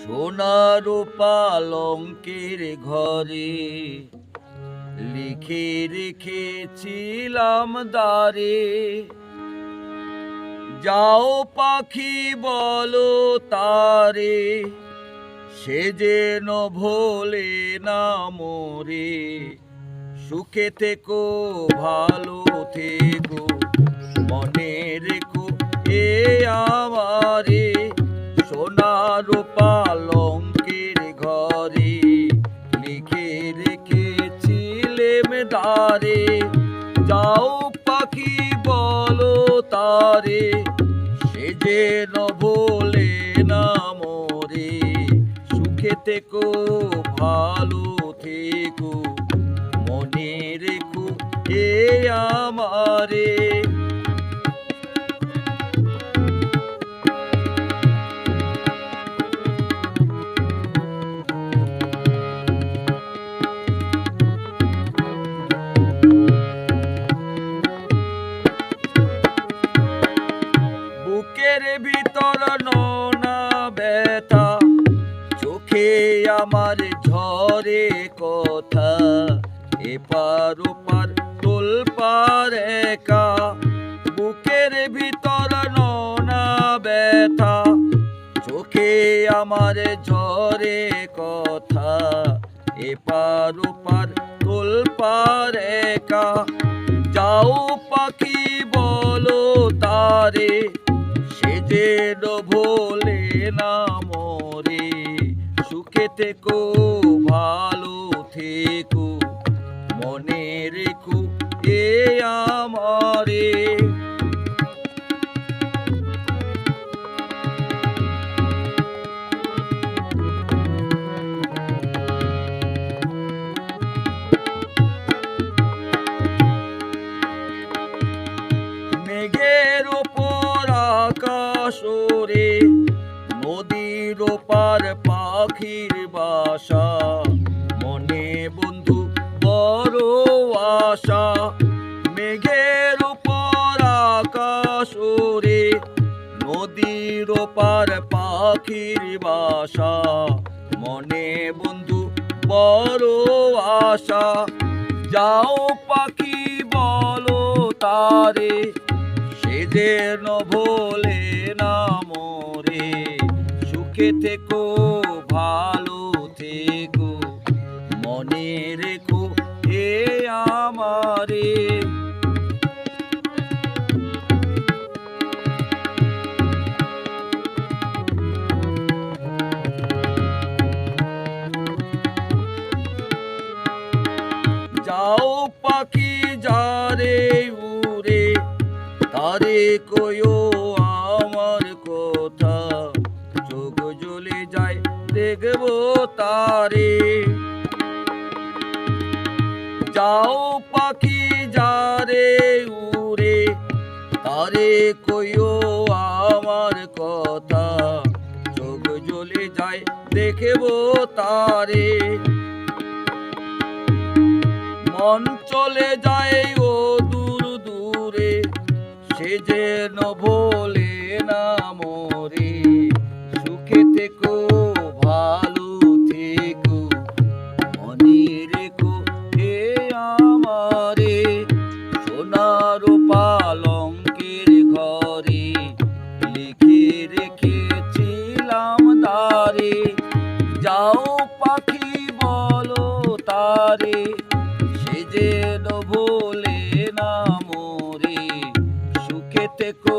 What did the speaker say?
সোনার পালঙ্কের ঘরে লিখে রেখেছিলাম দ্বারে, যাও পাখি বলো তারে, সে যেন ভোলে না মোরে। সুখে থেকো ভালো থেকো, মনে রেখো এ আমারে। সোনার পালঙ্কের ঘরে লিখে রেখেছিলেম দ্বারে, যাও পাখি বলো তারে, সে যেন ভোলে না মোরে। সুখে থেকো ভালো থেকো, মনে রেখো এ আমারে। বুকের ভিতর নোনা ব্যথা, চোখে আমার ঝরে কথা, এপার ওপার তোলপার একা। বুকের ভিতর নোনা ব্যথা, চোখে আমার ঝরে কথা, এপার ওপার তোলপার একা। যাও পাখি বলো তারে, সে যেন ভোলে না মোরে। সুখে থেকো ভালো থেকো, মনে রেখো এ আমারে। মেঘের ওপর আকাশ ওরে, নদীর ওপার পাখির বাসা, মনে বন্ধু বড় আশা। মেঘের ওপর আকাশ ওরে, নদীর ওপার পাখির বাসা, মনে বন্ধু বড় আশা। যাও পাখি বলো তারে, সে যেন ভোলে না মোরে। সুখে থেকো ভালো থেকো, মনে রেখো এ আমারে। যাও পাখি যারে উড়ে, তারে কয়ো আমার কথা, চোখ জ্বলে যায় দেখবো তারে। যাও পাখি যারে উড়ে, তারে কয়ো আমার কথা, চোখ জ্বলে যায় দেখবো তারে। মন চলে যায় ও দূর দূরে, সে যেন ভোলে না মোরে। সুখে থেকো ভালো থেকো, মনে রেখো এ আমারে। সোনার পালঙ্কের ঘরে লিখে রেখেছিলাম দ্বারে, যাও পাখি বলো তারে, সে যেন ভোলে না মোরে। সুখে থেকো